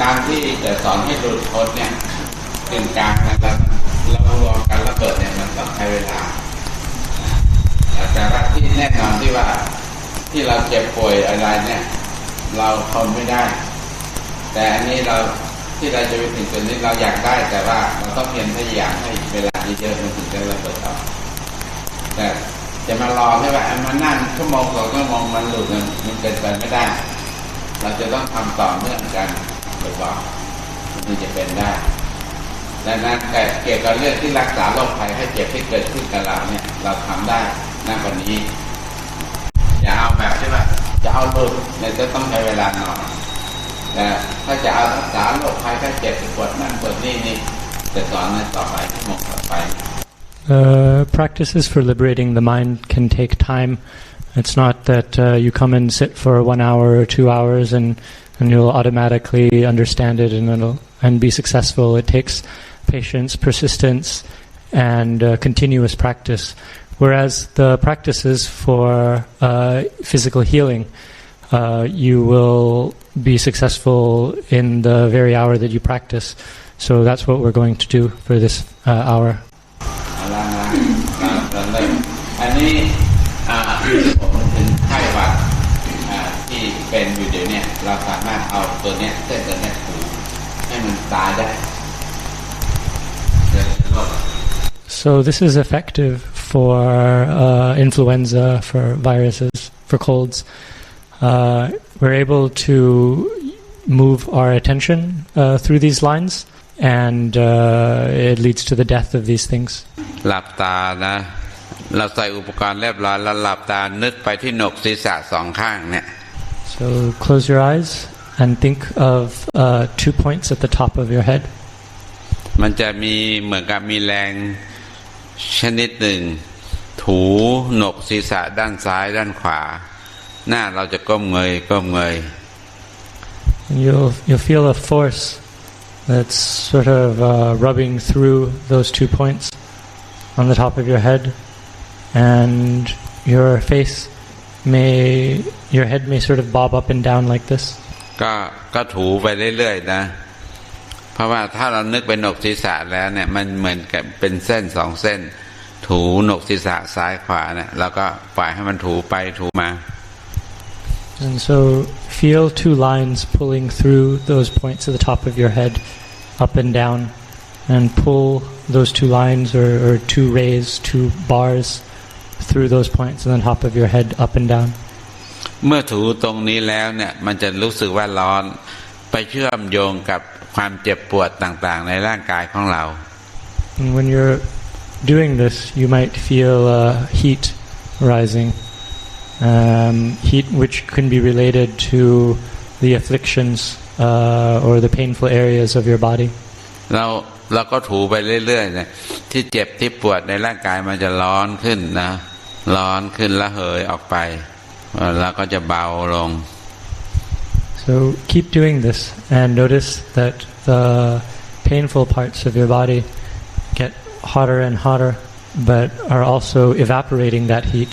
การที่จะสอนให้หลุดพ้นเนี่ยเป็นการเรารวมกันระเบิดเนี่ยมันต้องใช้เวลาแต่ว่าที่แน่นอนที่ว่าที่เราเจ็บป่วยอะไรเนี่ยเราทนไม่ได้แต่อันนี้เราที่เราจะไปถึงจุดนี้เราอยากได้แต่ว่าเราต้องเพียรพยายามให้เวลาเยอะๆมันถึงจะระเบิดออกแต่จะมารอใช่ป่ะมานั่งชั่วโมงสองชั่วโมงมันหลุดมันเป็นไปไม่ได้เราจะต้องทำต่อเนื่องกันบ่อยๆมันถึงจะเป็นได้ดังนั้นแต่เกี่ยวกับเรื่องที่รักษาโรคภัยไข้เจ็บที่เกิดขึ้นกับเราเนี่ยเราทำได้ณวันนี้อย่าเอาแบบใช่ป่ะจะเอาหลุดเนี่ยจะต้องใช้เวลาหน่อยแต่ถ้าจะเอารักษาโรคภัยไข้เจ็บปวดนั่นปวดนี่จะสอนในต่อไปชั่วโมงต่อไปPractices for liberating the mind can take time. It's not that you come and sit for 1 hour or 2 hours and you'll automatically understand it and be successful. It takes patience, persistence, and continuous practice. Whereas the practices for physical healing, you will be successful in the very hour that you practice. So that's what we're going to do for this hour. อันนี้ผมถึงไข้หวัดที่เป็นอยู่เดี๋ยวนี้เราสามารถเอาตัวเนี้ยเส้นตัวเนี้ยถูให้มันตายได้ So this is effective for influenza, for viruses, for colds. We're able to move our attention through these lines, and it leads to the death of these things. หลับตานะเราใส่อุปกรณ์เรียบร้อยแล้วหลับตานึกไปที่หนกศีรษะสองข้างเนี่ย So close your eyes and think of 2 points at the top of your head. มันจะมีเหมือนกับมีแรงชนิดหนึ่งถูหนกศีรษะด้านซ้ายด้านขวาหน้าเราจะก้มเงย You'll feel a force that's sort of rubbing through those 2 points on the top of your head, and your head may sort of bob up and down like this. ก็ถูไปเรื่อยๆนะเพราะว่าถ้าเรานึกไปหนกศีรษะแล้วเนี่ยมันเหมือนกับเป็นเส้น2 เส้นถูหนกศีรษะซ้ายขวาเนี่ยแล้วก็ปล่อยให้มันถูไปถูมา And so feel 2 lines pulling through those points at the top of your head up and down, and pull those 2 lines or 2 rays, 2 bars through those points on the top of your head up and down. เมื่อถูตรงนี้แล้วเนี่ยมันจะรู้สึกว่าร้อนไปเชื่อมโยงกับความเจ็บปวดต่างๆในร่างกายของเรา And when you're doing this, you might feel heat rising, heat which can be related to the afflictions or the painful areas of your body. เราก็ถูไปเรื่อยๆเนี่ยที่เจ็บที่ปวดในร่างกายมันจะร้อนขึ้นนะร้อนขึ้นระเหยออกไปแล้วก็จะเบาลง So keep doing this and notice that the painful parts of your body get hotter and hotter, but are also evaporating that heat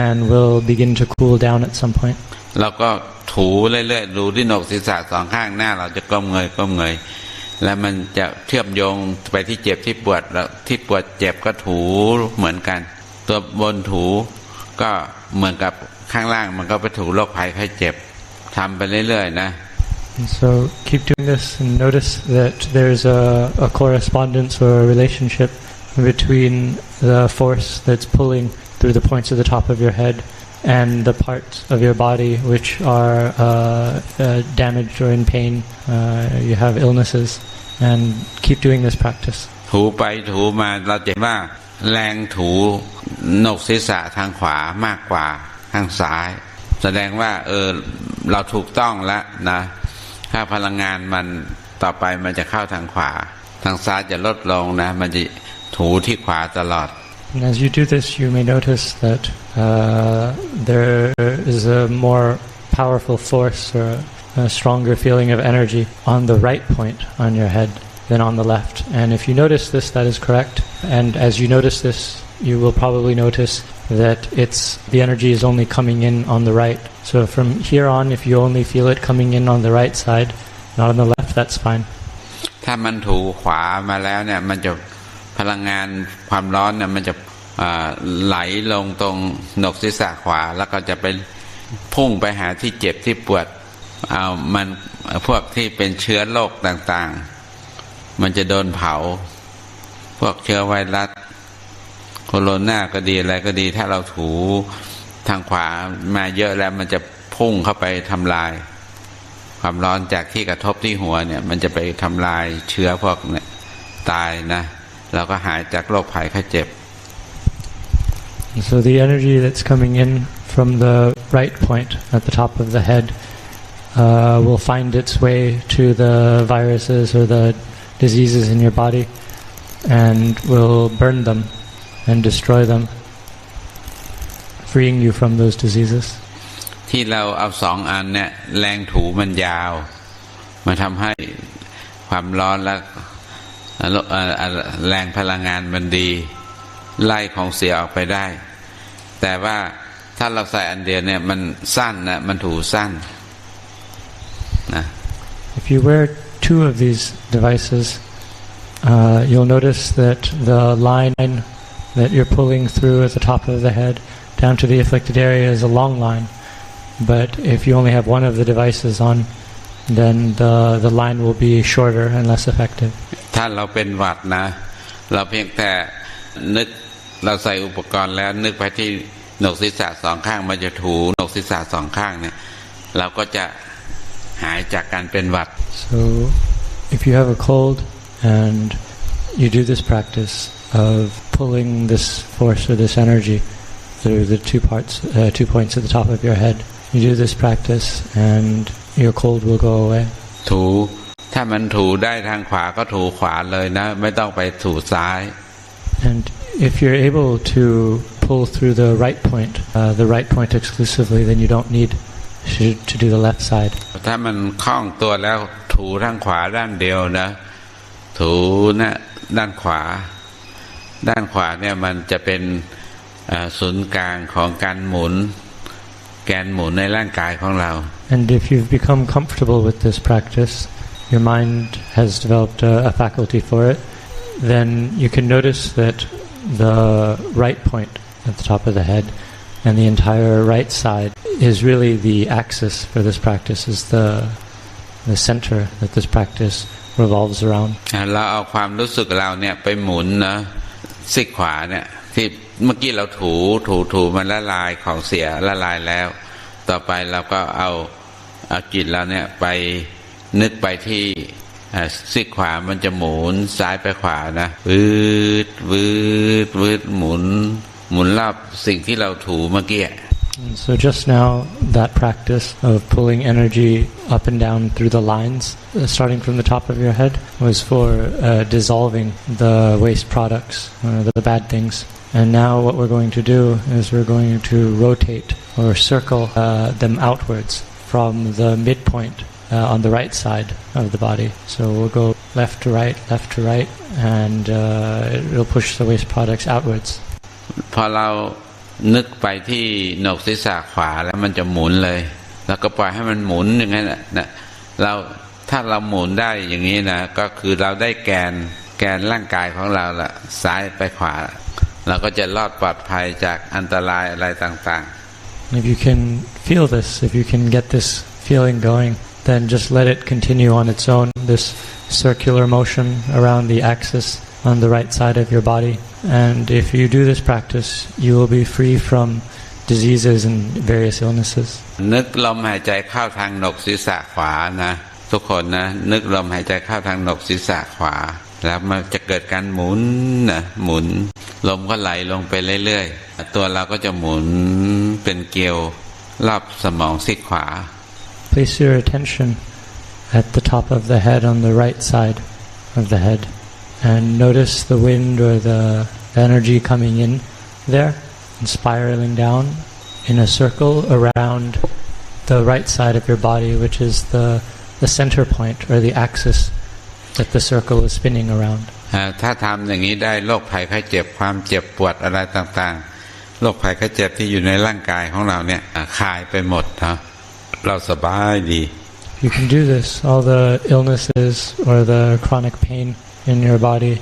and will begin to cool down at some point. เราก็ถูเรื่อยๆดูที่หนกศีรษะ2 ข้างหน้าเราจะก้มเงยแล้วมันจะเชื่อมโยงไปที่เจ็บที่ปวดแล้วที่ปวดเจ็บก็ถูเหมือนกันตัวบนถูก็เหมือนกับข้างล่างมันก็ไปถูโรคภัยไข้เจ็บทำไปเรื่อยๆนะ So keep doing this and notice that there's a correspondence or a relationship between the force that's pulling through the points at the top of your head and the parts of your body which are damaged or in pain. You have illnesses, and keep doing this practice. ถูไปถูมาเราจะเห็นว่าแรงถูหนกศีรษะทางขวามากกว่าทางซ้ายแสดงว่าเราถูกต้องแล้วนะถ้าพลังงานมันต่อไปมันจะเข้าทางขวาทางซ้ายจะลดลงนะมันจะถูที่ขวาตลอด And as you do this, you may notice that there is a more powerful force or a stronger feeling of energy on the right point on your head than on the left. And if you notice this, that is correct. And as you notice this, you will probably notice that the energy is only coming in on the right. So from here on, if you only feel it coming in on the right side, not on the left, that's fine. ถ้ามันถูขวามาแล้วเนี่ยมันจะพลังงานความร้อนเนี่ยมันจะไหลลงตรงหนกศีรษะขวาแล้วก็จะไปพุ่งไปหาที่เจ็บที่ปวดมันพวกที่เป็นเชื้อโรคต่างๆมันจะโดนเผาพวกเชื้อไวรัสโคโรนาก็ดีอะไรก็ดีถ้าเราถูทางขวามาเยอะแล้วมันจะพุ่งเข้าไปทำลายความร้อนจากที่กระทบที่หัวเนี่ยมันจะไปทำลายเชื้อพวกเนี่ยตายนะเราก็หายจากโรคภัยไข้เจ็บ So the energy that's coming in from the right point at the top of the head will find its way to the viruses or the diseases in your body and will burn them and destroy them, freeing you from those diseases. ที่เราเอาสองอันเนี่ยแรงถูมันยาวมาทำให้ความร้อนและแรงพลังงานมันดีไล่ของเสียออกไปได้แต่ว่าถ้าเราใส่อันเดียวเนี่ยมันสั้นนะมันถูสั้นนะ If you wear two of these devices, you'll notice that the line that you're pulling through at the top of the head down to the afflicted area is a long line. But if you only have one of the devices on, then the line will be shorter and less effective. ถ้าเราเป็นหวัดนะเราเพียงแต่นึกเราใส่อุปกรณ์แล้วนึกไปที่โหนกศีรษะสองข้างมันจะถูโหนกศีรษะสองข้างเนี่ยเราก็จะหายจากการเป็นหวัด So if you have a cold and you do this practice of pulling this force or this energy through the two points at the top of your head, you do this practice and your cold will go away. ถูถ้ามันถูได้ทางขวาก็ถูขวาเลยนะไม่ต้องไปถูซ้าย And if you're able to pull through the right point exclusively, then you don't need to do the left side. ถ้ามันคล่องตัวแล้วถูทางขวาด้านเดียวนะถูนะด้านขวาเนี่ยมันจะเป็นศูนย์กลางของการหมุนแกนหมุนในร่างกายของเรา And if you've become comfortable with this practice, your mind has developed a faculty for it, then you can notice that the right point at the top of the head and the entire right side is really the axis for this practice, is the center that this practice revolves around. เราเอาความรู้สึกเราเนี่ยไปหมุนนะซีกขวาเนี่ยที่เมื่อกี้เราถูมันละลายของเสียละลายแล้วต่อไปเราก็เอาจิตเราเนี่ยไปนึกไปที่ซีกขวามันจะหมุนซ้ายไปขวานะวืดหมุนรอบสิ่งที่เราถูเมื่อกี้ So just now that practice of pulling energy up and down through the lines starting from the top of your head was for dissolving the waste products, the bad things. And now what we're going to do is we're going to rotate or circle them outwards from the midpoint on the right side of the body. So we'll go left to right, and it'll push the waste products outwards. พอเรานึกไปที่โหนกศีรษะขวาแล้วมันจะหมุนเลยแล้วก็ปล่อยให้มันหมุนอย่างนั้นนะถ้าเราหมุนได้อย่างนี้นะก็คือเราได้แกนร่างกายของเราละซ้ายไปขวาเราก็จะรอดปลอดภัยจากอันตรายอะไรต่างๆ If you can feel this, if you can get this feeling going, then just let it continue on its own, this circular motion around the axis on the right side of your body. And if you do this practice, you will be free from diseases and various illnesses. นึกลมหายใจเข้าทางโหนกศีรษะขวานะทุกคนนะนึกลมหายใจเข้าทางโหนกศีรษะขวาแล้วมันจะเกิดการหมุนลมก็ไหลลงไปเรื่อยๆตัวเราก็จะหมุนเป็นเกลียวรอบสมองซีกขวา Place your attention at the top of the head on the right side of the head and notice the wind or the energy coming in there and spiraling down in a circle around the right side of your body, which is the center point or the axis that the circle is spinning around. ถ้าทำอย่างนี้ได้โรคภัยไข้เจ็บความเจ็บปวดอะไรต่างๆโรคภัยไข้เจ็บที่อยู่ในร่างกายของเราเนี่ยคลายไปหมดนะเราสบายดี If you can do this, all the illnesses or the chronic pain in your body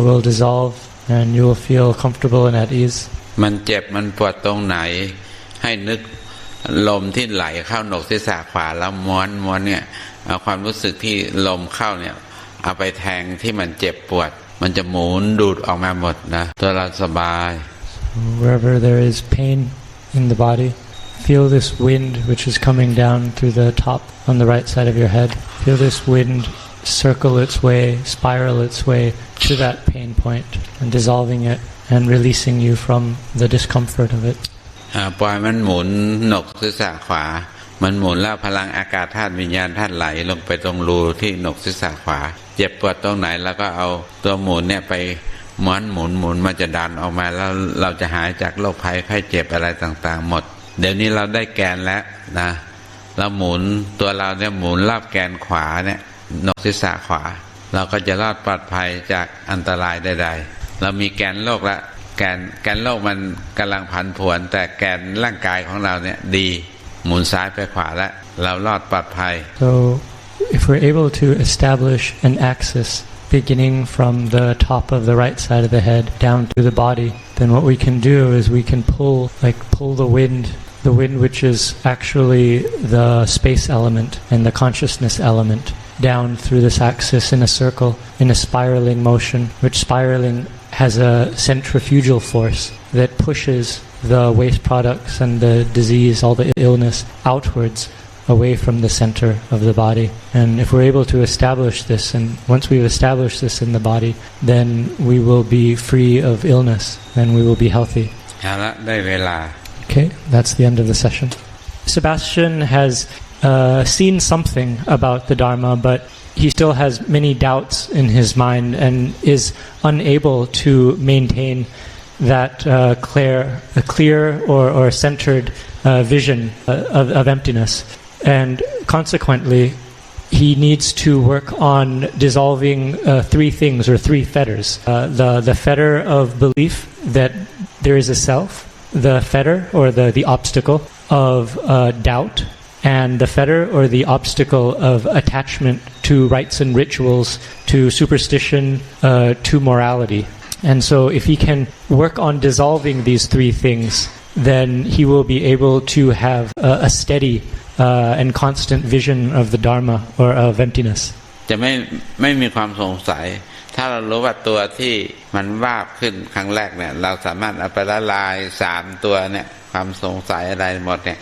will dissolve and you will feel comfortable and at ease. มันเจ็บมันปวดตรงไหนให้นึกลมที่ไหลเข้าหนกศีรษะขวาแล้วม้วนเนี่ยเอาความรู้สึกที่ลมเข้าเนี่ยเอาไปแทงที่มันเจ็บปวดมันจะหมุนดูดออกมาหมดนะตัวเราสบาย So wherever there is pain in the body, feel this wind which is coming down through the top on the right side of your head. Feel this wind circle its way, spiral its way to that pain point and dissolving it and releasing you from the discomfort of it. ปล่อยมันหมุนหนกศีรษะขวามันหมุนแล้วพลังอากาศธาตุวิญญาณธาตุไหลลงไปตรงรูที่หนกศีรษะขวาเจ็บปวดตรงไหนแล้วก็เอาตัวหมุนเนี่ยไปหมุนมันจะดันออกมาแล้วเราจะหายจากโรคภัยไข้เจ็บอะไรต่างๆหมดเดี๋ยวนี้เราได้แกนแล้วนะเราหมุนตัวเราเนี่ยหมุนรอบแกนขวาเนี่ยหนกศีรษะขวาเราก็จะรอดปลอดภัยจากอันตรายใดๆเรามีแกนโลกละแกนโลกมันกำลังผันผวนแต่แกนร่างกายของเราเนี่ยดีหมุนซ้ายไปขวาแล้วเรารอดปลอดภัย So if we're able to establish an axis beginning from the top of the right side of the head down through the body, then what we can do is we can pull the wind which is actually the space element and the consciousness element down through this axis in a circle in a spiraling motion, which spiraling has a centrifugal force that pushes the waste products and the disease, all the illness outwards away from the center of the body. And if we're able to establish this, and once we've established this in the body, then we will be free of illness and we will be healthy. Okay, that's the end of the session. Sebastian has seen something about the Dharma, but he still has many doubts in his mind and is unable to maintain that clear or centered vision of emptiness. And consequently, he needs to work on dissolving three things or three fetters. The fetter of belief that there is a self, the fetter or the obstacle of doubt, and the fetter or the obstacle of attachment to rites and rituals, to superstition, to morality. And so if he can work on dissolving these three things, then he will be able to have a steady and constant vision of the Dharma or of emptiness. จะไม่มีความสงสัยถ้าเรารู้ว่าตัวที่มันวาบขึ้นครั้งแรกเนี่ยเราสามารถเอาไปละลาย3ตัวเนี่ยความสงสัยอะไรหมดเนี่ย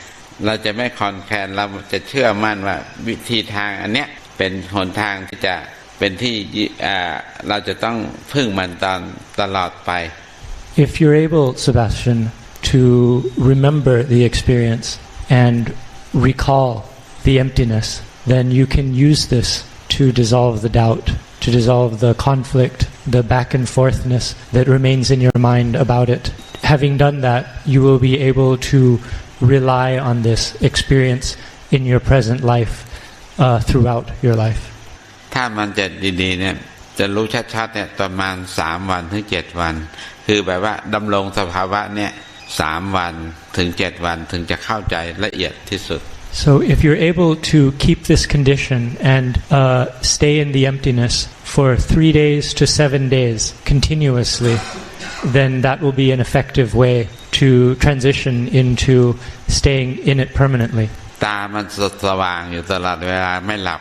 เราจะไม่คลอนแคลนเราจะเชื่อมั่นว่าวิธีทางอันเนี้ยเป็นหนทางที่จะเป็นที่เราจะต้องพึ่งมันตลอดไป If you're able, Sebastian, to remember the experience and recall the emptiness, then you can use this to dissolve the doubt, to dissolve the conflict, the back and forthness that remains in your mind about it. Having done that, you will be able to rely on this experience in your present life throughout your life. ถ้ามันจะดีๆเนี่ยจะรู้ชัดๆเนี่ยประมาณ3วันถึง7วันคือแบบว่าดำรงสภาวะเนี่ย3วันถึง7วันถึงจะเข้าใจละเอียดที่สุด So if you're able to keep this condition and stay in the emptiness for 3 days to 7 days continuously, then that will be an effective way to transition into staying in it permanently. ตามันสว่างอยู่ตลอดเวลาไม่หลับ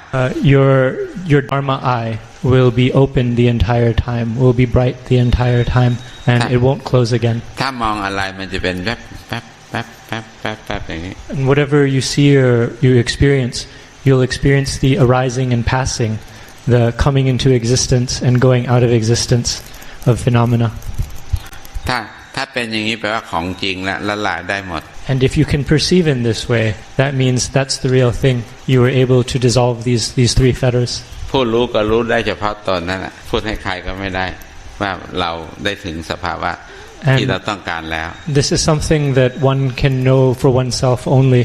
Your Dharma eye will be open the entire time, will be bright the entire time, and it won't close again. ถ้ามองอะไรมันจะเป็นแป๊บอย่างนี้ And whatever you see or you experience, you'll experience the arising and passing, the coming into existence and going out of existence of phenomena. ถ้าเป็นอย่างนี้แปลว่าของจริงและละลายได้หมด And if you can perceive in this way, that means that's the real thing. You were able to dissolve these three fetters. ผู้รู้ก็รู้ได้เฉพาะตนนั่นแหละพูดให้ใครก็ไม่ได้ว่าเราได้ถึงสภาวะที่เราต้องการแล้ว This is something that one can know for oneself only.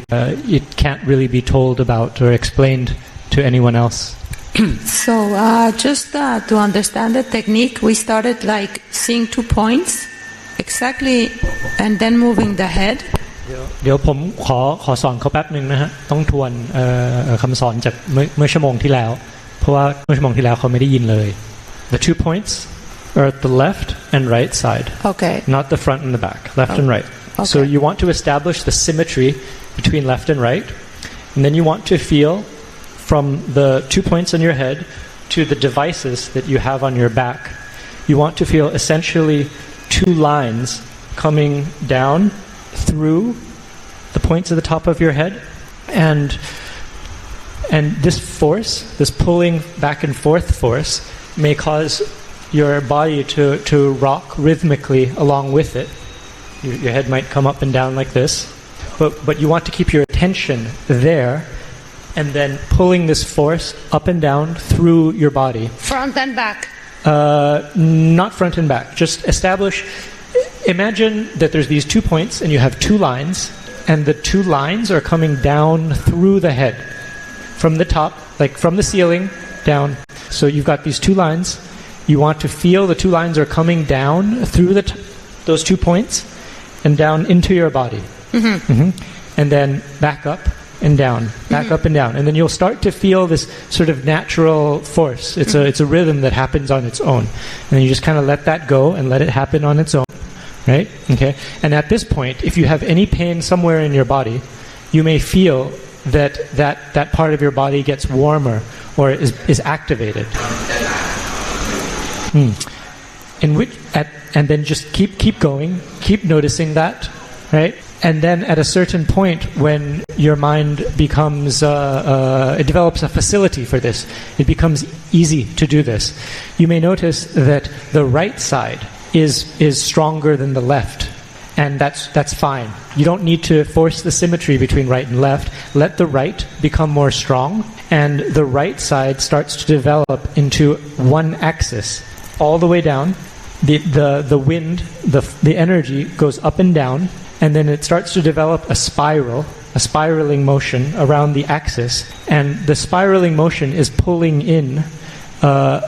It can't really be told about or explained to anyone else. So just to understand the technique, we started like seeing 2 points exactly, and then moving the head เดี๋ยวผมขอสอนเขาแป๊บนึงนะฮะต้องทวนคำสอนจากเมื่อชั่วโมงที่แล้วเพราะว่าเมื่อชั่วโมงที่แล้วเขาไม่ได้ยินเลย The 2 points are at the left and right side. Okay. Not the front and the back. Left and right. Okay. So you want to establish the symmetry between left and right, and then you want to feel from the 2 points on your head to the devices that you have on your back. You want to feel essentially 2 lines coming down through the points at the top of your head, and this force, this pulling back and forth force, may cause your body to rock rhythmically along with it. Your head might come up and down like this, but you want to keep your attention there, and then pulling this force up and down through your body. Front and back. Not front and back. Just establish. Imagine that there's these 2 points, and you have 2 lines, and the 2 lines are coming down through the head, from the top, like from the ceiling down. So you've got these 2 lines. You want to feel the 2 lines are coming down through those 2 points and down into your body. And then back up and down, back up and down. And then you'll start to feel this sort of natural force. It's a rhythm that happens on its own. And then you just kind of let that go and let it happen on its own. Right? Okay? And at this point, if you have any pain somewhere in your body, you may feel that part of your body gets warmer or is activated. And then just keep going, keep noticing that, right? And then at a certain point when your mind becomes, it develops a facility for this, it becomes easy to do this. You may notice that the right side is stronger than the left. And that's fine. You don't need to force the symmetry between right and left. Let the right become more strong, and the right side starts to develop into one axis all the way down. The wind, the energy goes up and down, and then it starts to develop a spiraling motion around the axis. And the spiraling motion is pulling in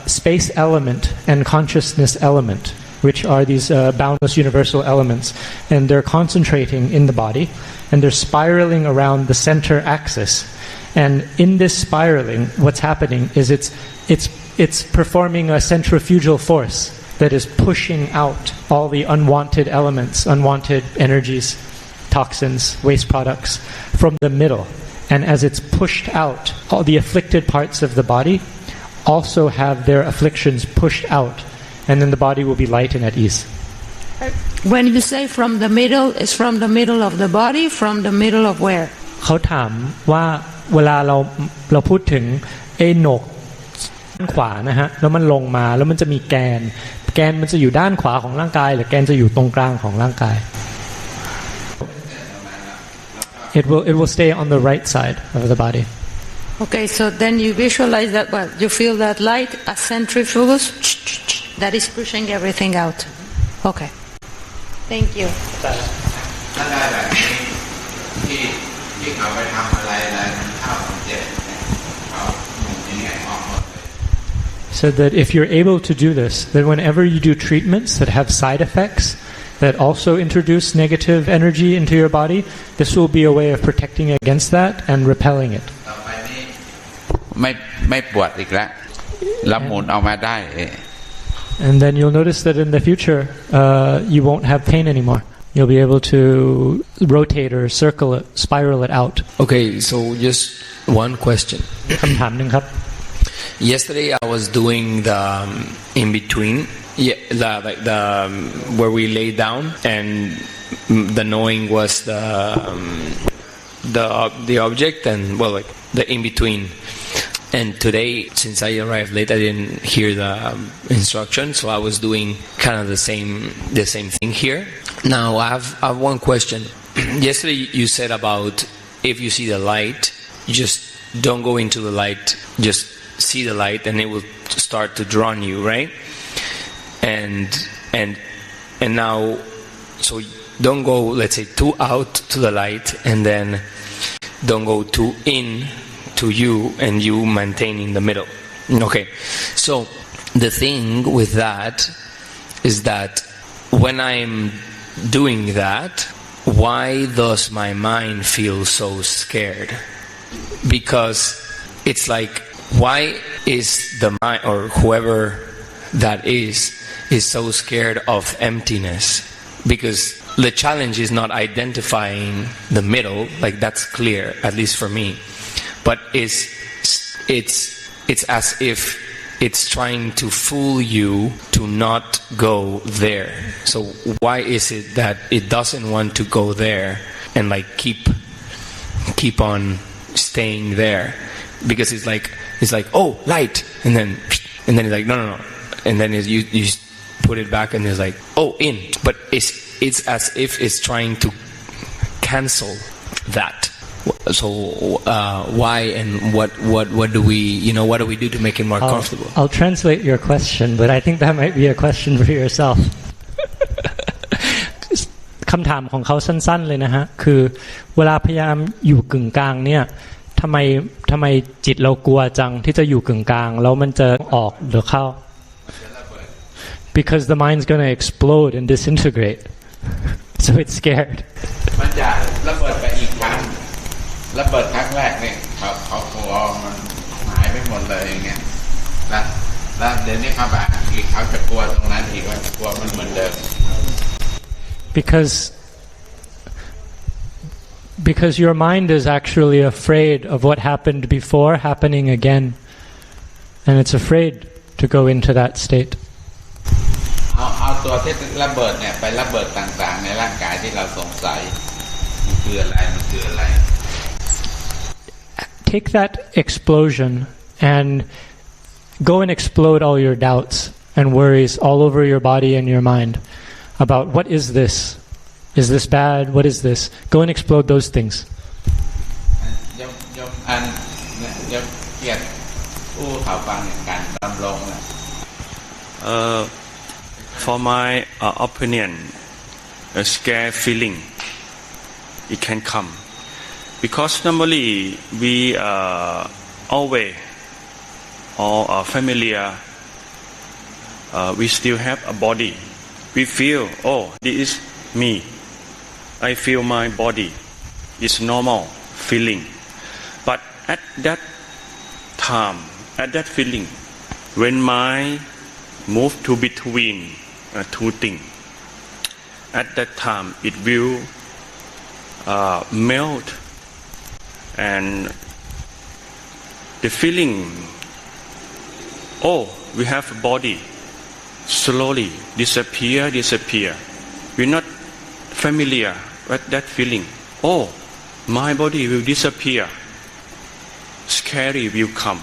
space element and consciousness element, which are these boundless universal elements, and they're concentrating in the body, and they're spiraling around the center axis. And in this spiraling, what's happening is it's performing a centrifugal force that is pushing out all the unwanted elements, unwanted energies, toxins, waste products from the middle. And as it's pushed out, all the afflicted parts of the body also have their afflictions pushed out. And then the body will be light and at ease. When you say from the middle, it's from the middle of the body, from the middle of where? เขาถามว่าเวลาเราพูดถึงไอ้โหนกด้านขวานะฮะแล้วมันลงมาแล้วมันจะมีแกนมันจะอยู่ด้านขวาของร่างกายหรือแกนจะอยู่ตรงกลางของร่างกาย It will stay on the right side of the body. Okay, so then you visualize that. Well, you feel that light, a centrifuge that is pushing everything out. Okay. Thank you. ถ้าได้แบบนี้ที่เขาไปทำอะไรมันเข้าเจ็บเขาหมุนยังไงออกหมดเลย So that if you're able to do this, then whenever you do treatments that have side effects that also introduce negative energy into your body, this will be a way of protecting against that and repelling it. ต่อไปนี้ไม่ปวดอีกแล้วแล้วหมุนออกมาได้ And then you'll notice that in the future, you won't have pain anymore. You'll be able to rotate or circle it, spiral it out. Okay, so just one question. คำถามหนึ่งครับ Yesterday I was doing the in between, where we lay down, and the knowing was the object, and the in between. And today, since I arrived late, I didn't hear the instruction, so I was doing kind of the same thing here. Now I have one question. Yesterday you said about if you see the light, you just don't go into the light, just see the light, and it will start to draw on you, right? And now, so don't go, let's say, too out to the light, and then don't go too in to you, and you maintain in the middle. Okay, so the thing with that is that when I'm doing that, why does my mind feel so scared? Because it's like, why is the mind or whoever that is so scared of emptiness? Because the challenge is not identifying the middle, like that's clear, at least for me. But it's as if it's trying to fool you to not go there. So why is it that it doesn't want to go there and like keep on staying there? Because it's like oh, light, and then it's like no, and then you put it back and it's like oh, in. But it's as if it's trying to cancel that. So why and what do we what do we do to make it more comfortable? I'll translate your question, but I think that might be a question for yourself. คำถามของเขาสั้นๆเลยนะฮะคือเวลาพยายามอยู่กึ่งกลางเนี่ยทำไมจิตเรากลัวจังที่จะอยู่กึ่งกลางแล้วมันจะออกหรือเข้า Because the mind's going to explode and disintegrate, so it's scared. มันจะระเบิดไปอีกครั้งระเบิดครั้งแรกเนี่ยเขากลัวมันหายไปหมดเลยอย่างเงี้ยแล้วเดี๋ยวนี้เขาแบบอีกเขาจะกลัวตรงนั้นอีกว่าจะกลัวมันเหมือนเดิม Because your mind is actually afraid of what happened before happening again, and it's afraid to go into that state. เอาตัวที่ระเบิดเนี่ยไประเบิดต่างๆในร่างกายที่เราสงสัยมันคืออะไร Take that explosion and go and explode all your doubts and worries all over your body and your mind about what is this? Is this bad? What is this? Go and explode those things. ยกเกียรติผู้เขาฟังการดำรงนะ For my opinion, a scare feeling it can come because normally we always or are familiar. We still have a body. We feel oh, this is me. I feel my body. It's normal feeling. But at that time, at that feeling, when mind move to between two things, at that time it will melt, and the feeling, oh, we have a body, slowly disappear. We're not familiar with that feeling. Oh, my body will disappear. Scary will come,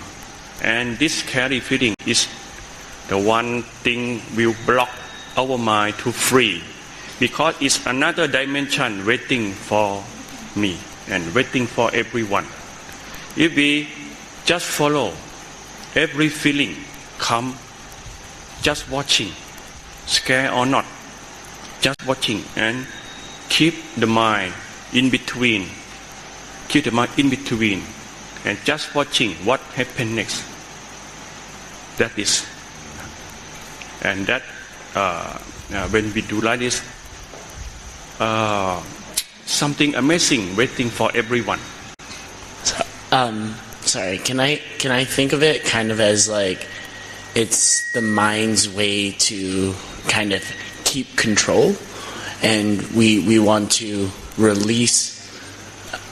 and this scary feeling is the one thing will block our mind to free, because it's another dimension waiting for me and waiting for everyone. If we just follow every feeling come, just watching, scare or not, just watching and keep the mind in between, and just watching what happens next. That is, and that when we do like this, something amazing waiting for everyone. Sorry, can I think of it kind of as like it's the mind's way to kind of keep control, and we want to release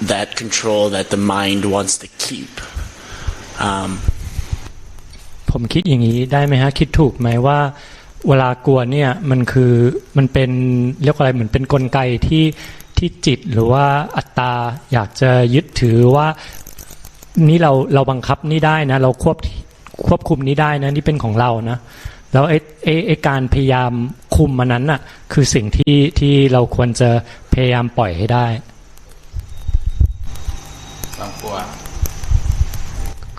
that control that the mind wants to keep. ผมคิดอย่างนี้ได้ไหมฮะคิดถูกไหมว่าเวลากลัวเนี่ยมันเป็นเรียกว่าอะไรเหมือนเป็นกลไกที่จิตหรือว่าอัตตาอยากจะยึดถือว่านี่เราบังคับนี่ได้นะเราควบคุมนี่ได้นะนี่เป็นของเรานะแล้วไอ้การพยายามคุมมันนั้นน่ะคือสิ่งที่เราควรจะพยายามปล่อยให้ได้ความกลัว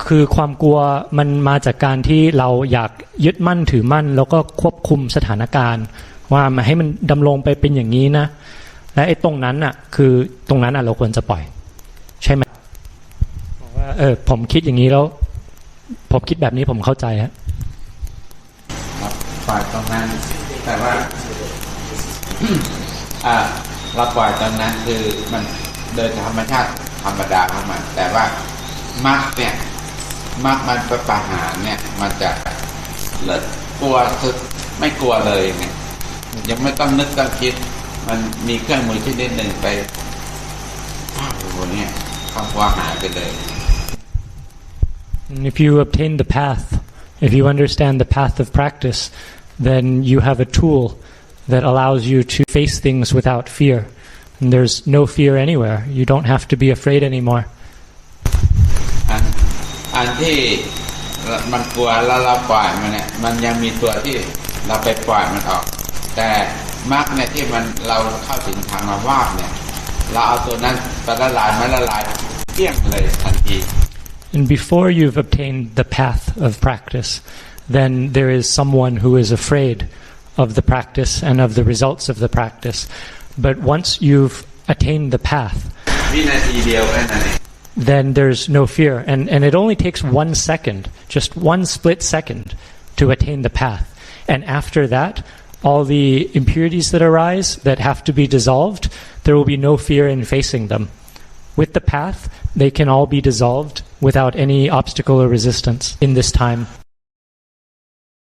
คือความกลัวมันมาจากการที่เราอยากยึดมั่นถือมั่นแล้วก็ควบคุมสถานการณ์ว่ามาให้มันดำรงไปเป็นอย่างนี้นะและไอ้ตรงนั้นน่ะคือตรงนั้นน่ะเราควรจะปล่อยใช่ไหมบอกว่าผมคิดอย่างนี้แล้วผมคิดแบบนี้ผมเข้าใจฮะปล่อยตรงนั้นแต่ว่า เราปล่อยตอนนั้นคือมันโดยธรรมชาติธรรมดาของมันแต่ว่ามรรคเนี่ยมรรคมันประหารเนี่ยมันจะกลัวคือไม่กลัวเลยเนี่ยยังไม่ต้องนึกต้องคิดมันมีเครื่องมือชนิดหนึ่งไปโอ้โหเนี่ยความกลัวหายไปเลย And if you obtain the path, if you understand the path of practice, then you have a tool that allows you to face things without fear. And there's no fear anywhere. You don't have to be afraid anymore. อันที่มันกลัวแล้วเราปล่อยมันเนี่ยมันยังมีตัวที่เราไปปล่อยมันออกแต่มรรคเนี่ยที่มันเราเข้าถึงทางวาบเนี่ยเราเอาตัวนั้นไปละลายไม่ละลายเที่ยงเลยทันที And before you've obtained the path of practice, then there is someone who is afraid of the practice and of the results of the practice. But once you've attained the path, วินาทีเดียวแค่นั้นเอง then there's no fear. And it only takes 1 second, just 1 split second to attain the path. And after that, all the impurities that arise that have to be dissolved, there will be no fear in facing them. With the path, they can all be dissolved without any obstacle or resistance in this time.